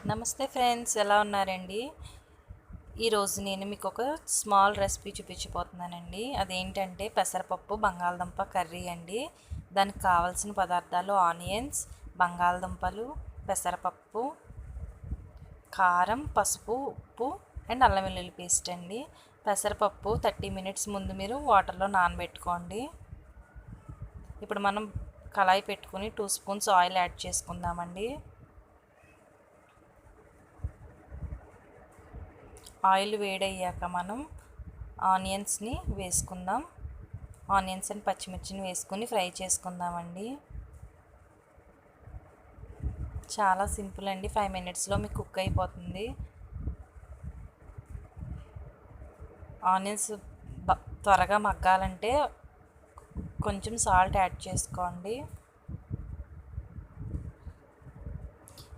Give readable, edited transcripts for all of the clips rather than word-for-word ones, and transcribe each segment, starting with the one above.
నమస్తే ఫ్రెండ్స్, ఎలా ఉన్నారండి? ఈరోజు నేను మీకు ఒక స్మాల్ రెసిపీ చూపించబోతున్నానండి. అదేంటంటే పెసరపప్పు బంగాళదుంప కర్రీ అండి. దానికి కావాల్సిన పదార్థాలు ఆనియన్స్, బంగాళదుంపలు, పెసరపప్పు, కారం, పసుపు, ఉప్పు అండ్ అల్లం వెల్లుల్లి పేస్ట్ అండి. పెసరపప్పు 30 మినిట్స్ ముందు మీరు వాటర్లో నానబెట్టుకోండి. ఇప్పుడు మనం కళాయి పెట్టుకుని 2 స్పూన్స్ ఆయిల్ యాడ్ చేసుకుందామండి. ఆయిల్ వేడయ్యాక మనం ఆనియన్స్ని వేసుకుందాం. ఆనియన్స్ అండ్ పచ్చిమిర్చిని వేసుకొని ఫ్రై చేసుకుందామండి. చాలా సింపుల్ అండి, 5 మినిట్స్లో మీకు కుక్ అయిపోతుంది. ఆనియన్స్ త్వరగా మగ్గాలంటే కొంచెం సాల్ట్ యాడ్ చేసుకోండి.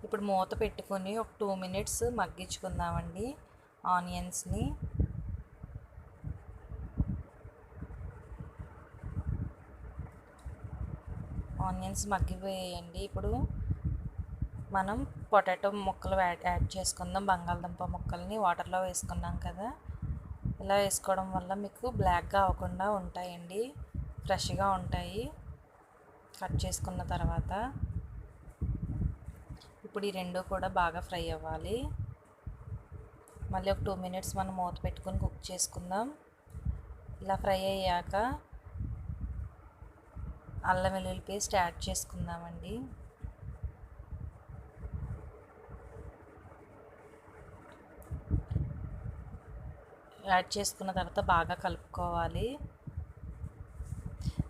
ఇప్పుడు మూత పెట్టుకొని ఒక 2 మినిట్స్ మగ్గించుకుందామండి ఆనియన్స్ని. ఆనియన్స్ మగ్గిపోయాయండి. ఇప్పుడు మనం పొటాటో ముక్కలు యాడ్ చేసుకుందాం. బంగాళదుంప ముక్కల్ని వాటర్లో వేసుకున్నాం కదా, ఇలా వేసుకోవడం వల్ల మీకు బ్లాక్గా అవ్వకుండా ఉంటాయండి, ఫ్రెష్గా ఉంటాయి కట్ చేసుకున్న తర్వాత. ఇప్పుడు ఈ రెండు కూడా బాగా ఫ్రై అవ్వాలి. మళ్ళీ ఒక 2 మినిట్స్ మనం మూత పెట్టుకొని కుక్ చేసుకుందాం. ఇలా ఫ్రై అయ్యాక అల్లం వెల్లుల్లి పేస్ట్ యాడ్ చేసుకుందామండి. యాడ్ చేసుకున్న తర్వాత బాగా కలుపుకోవాలి.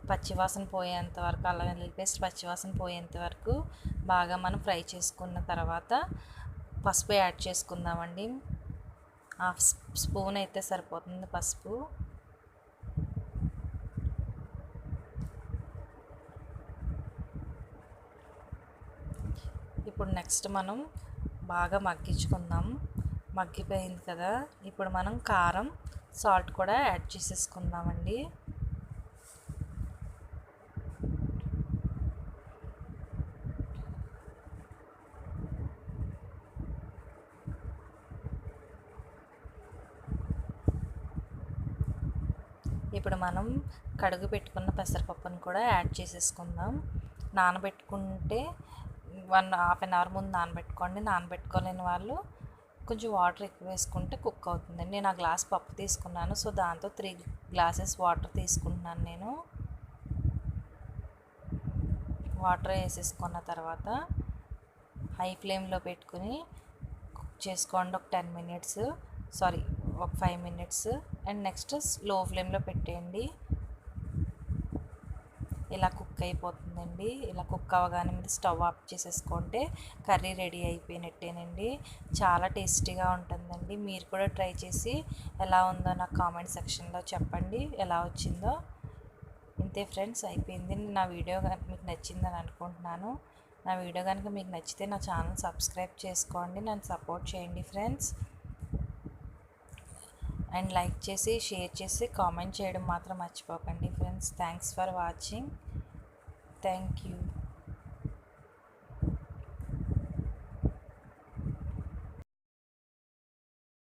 పచ్చివాసన పోయేంత వరకు, అల్లం వెల్లుల్లి పేస్ట్ పచ్చివాసన పోయేంత వరకు బాగా మనం ఫ్రై చేసుకున్న తర్వాత పసుపు యాడ్ చేసుకుందామండి. 1/2 స్పూన్ అయితే సరిపోతుంది పసుపు. ఇప్పుడు నెక్స్ట్ మనం బాగా మగ్గించుకుందాం. మగ్గిపోయింది కదా, ఇప్పుడు మనం కారం, సాల్ట్ కూడా యాడ్ చేసేసుకుందామండి. ఇప్పుడు మనం కడుగు పెట్టుకున్న పెసరపప్పును కూడా యాడ్ చేసేసుకుందాం. నానబెట్టుకుంటే హాఫ్ అన్ అవర్ ముందు నానబెట్టుకోండి. నానబెట్టుకోలేని వాళ్ళు కొంచెం వాటర్ ఎక్కువ వేసుకుంటే కుక్ అవుతుందండి. నేను ఆ గ్లాస్ పప్పు తీసుకున్నాను, సో దాంతో 3 గ్లాసెస్ వాటర్ తీసుకుంటున్నాను నేను. వాటర్ వేసేసుకున్న తర్వాత హై ఫ్లేమ్లో పెట్టుకుని కుక్ చేసుకోండి ఒక 10 మినిట్స్, ఒక 5 మినిట్స్. అండ్ నెక్స్ట్ లో ఫ్లేమ్లో పెట్టేయండి. ఇలా కుక్ అయిపోతుందండి. ఇలా కుక్ అవ్వగానే మీరు స్టవ్ ఆఫ్ చేసేసుకుంటే కర్రీ రెడీ అయిపోయినట్టేనండి. చాలా టేస్టీగా ఉంటుందండి. మీరు కూడా ట్రై చేసి ఎలా ఉందో నాకు కామెంట్ సెక్షన్లో చెప్పండి, ఎలా వచ్చిందో. ఇంతే ఫ్రెండ్స్, అయిపోయింది. నా వీడియో కనుక మీకు నచ్చిందని అనుకుంటున్నాను. నా వీడియో కనుక మీకు నచ్చితే నా ఛానల్ సబ్స్క్రైబ్ చేసుకోండి, నన్ను సపోర్ట్ చేయండి ఫ్రెండ్స్. అండ్ లైక్ చేసి, షేర్ చేసి, కామెంట్ చేయడం మాత్రం మర్చిపోకండి friends. Thanks for watching. Thank you.